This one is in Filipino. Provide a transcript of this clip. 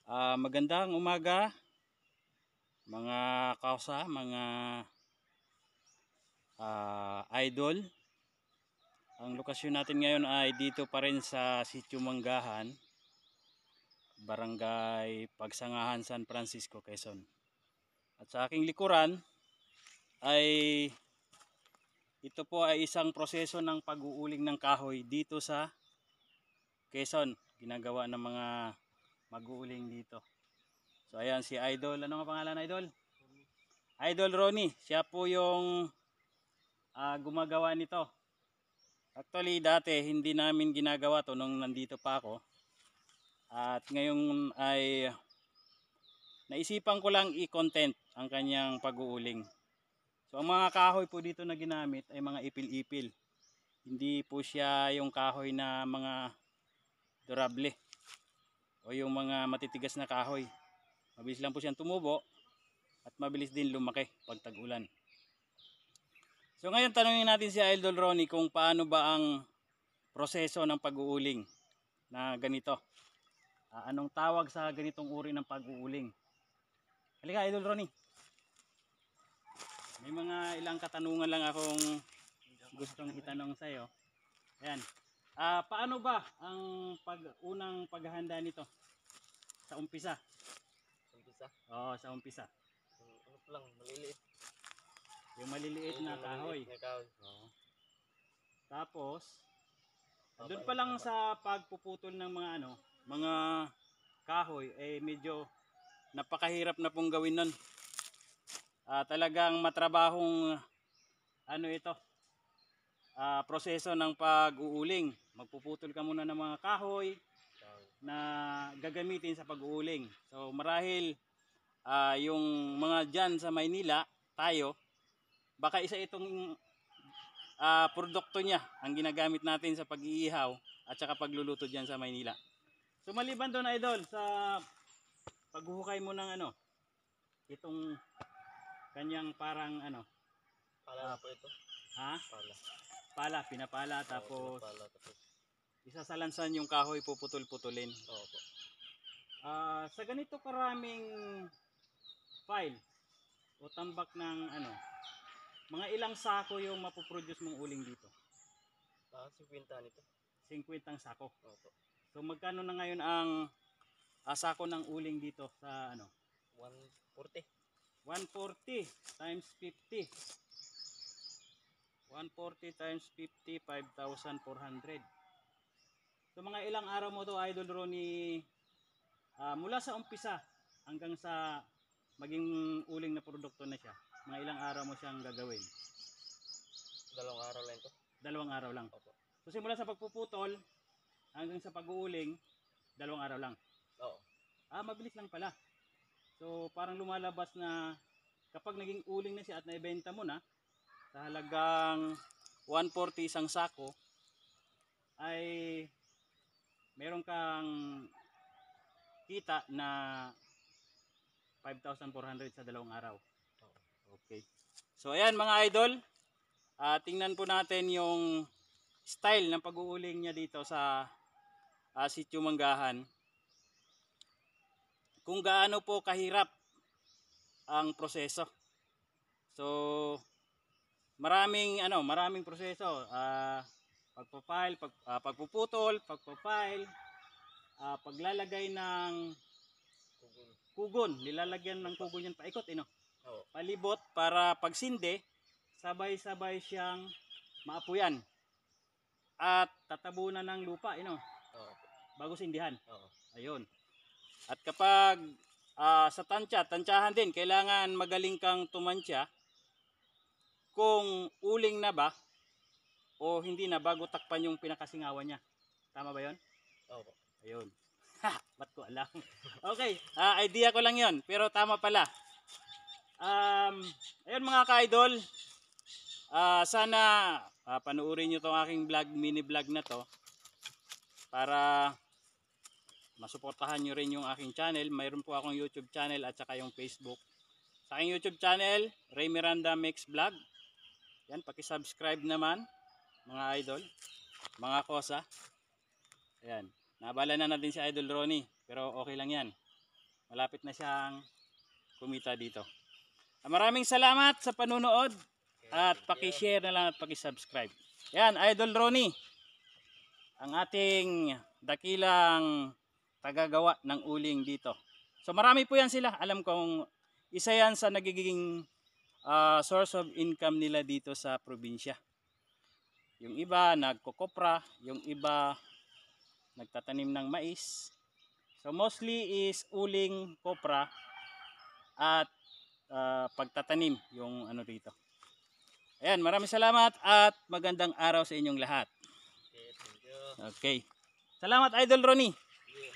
Magandang umaga mga kausa, mga idol. Ang lokasyon natin ngayon ay dito pa rin sa Sitio Manggahan, Barangay Pagsangahan, San Francisco, Quezon. At sa aking likuran ay ito po ay isang proseso ng pag-uuling ng kahoy dito sa Quezon. Ginagawa ng mga mag-uuling dito. So ayan si Idol, ano nga pangalan Idol? Idol Ronnie, siya po yung gumagawa nito. Actually dati hindi namin ginagawa to nung nandito pa ako. At ngayon ay naisipan ko lang i-content ang kanyang pag-uuling. So ang mga kahoy po dito na ginamit ay mga ipil-ipil. Hindi po siya yung kahoy na mga durable o yung mga matitigas na kahoy. Mabilis lang po siyang tumubo at mabilis din lumaki pag tag-ulan. So ngayon tanungin natin si Idol Ronnie kung paano ba ang proseso ng pag-uuling na ganito. Anong tawag sa ganitong uri ng pag-uuling? Halika Idol Ronnie. May mga ilang katanungan lang akong gustong itanong sa iyo. Ayan. Paano ba ang unang paghahanda nito? Sa umpisa? Umpisa? Oo, sa umpisa. Ano lang, maliliit. Yung maliliit na kahoy. Oo. Tapos, doon pa lang sa pagpuputol ng mga kahoy, medyo napakahirap na pong gawin nun. Talagang matrabahong ito, proseso ng pag-uuling. Magpuputol ka muna ng mga kahoy na gagamitin sa pag-uuling. So marahil yung mga dyan sa Maynila, tayo, baka isa itong produkto niya ang ginagamit natin sa pag-iihaw at saka pagluluto dyan sa Maynila. So maliban doon Idol sa paghuhukay mo ng itong kanyang parang pala po ito. Ha? Pala, pinapala tapos Pinapala, tapos isasalansan yung kahoy, puputol-putulin. Oo po. Sa ganito karaming file o tambak ng mga ilang sako yung mapoproduce mong uling dito? 50 nito. 50 sako. Opo. So magkano na ngayon ang sako ng uling dito sa 140. 140 times 50. 140 times 50, 5,400. So mga ilang araw mo to Idol Ronnie, mula sa umpisa hanggang sa maging uling na produkto na siya, mga ilang araw mo siyang gagawin? 2 araw lang ito. 2 araw lang. Opo. So simula sa pagpuputol hanggang sa pag-uuling, 2 araw lang. Oo. Mabilis lang pala. So parang lumalabas na kapag naging uling na siya at naibenta mo na sa halagang 140 isang sako, ay meron kang kita na 5,400 sa 2 araw. Okay. So ayan mga idol, tingnan po natin yung style ng pag-uuling niya dito sa Sitio Manggahan. Kung gaano po kahirap ang proseso. So maraming proseso. Pagpapile, pagpuputol, pagpapile, paglalagay ng kugon, nilalagyan ng kugon yan paikot, Oo. palibot para pagsindi, sabay-sabay siyang maapuyan at tatabunan ng lupa, Oo. bago sindihan. Oo. Ayun. At kapag sa tansyahan din, kailangan magaling kang tumantya kung uling na ba o hindi na bago takpan yung pinakasingawan niya. Tama ba 'yon? Oo. Ayun. Ba't ko alam? Okay, idea ko lang 'yon, pero tama pala. Ayun mga ka-idol, sana panoorin niyo 'tong aking mini vlog na 'to para masuportahan nyo rin yung aking channel. Mayroon po akong YouTube channel at saka yung Facebook. Sa aking YouTube channel, Ray Miranda Mix Vlog. Yan, paki-subscribe naman mga idol, mga kosa. Ayan, nabala na natin si Idol Ronnie, pero okay lang yan. Malapit na siyang kumita dito. Maraming salamat sa panunood at paki-share na lang at paki-subscribe. Yan, Idol Ronnie, ang ating dakilang tagagawa ng uling dito. So marami po yan sila. Alam kong isa yan sa nagiging source of income nila dito sa probinsya. Yung iba nagkokopra, yung iba nagtatanim ng mais. So mostly is uling, kopra at pagtatanim yung ano dito. Ayan, maraming salamat at magandang araw sa inyong lahat. Okay, thank you. Okay. Salamat Idol Ronnie. Yeah.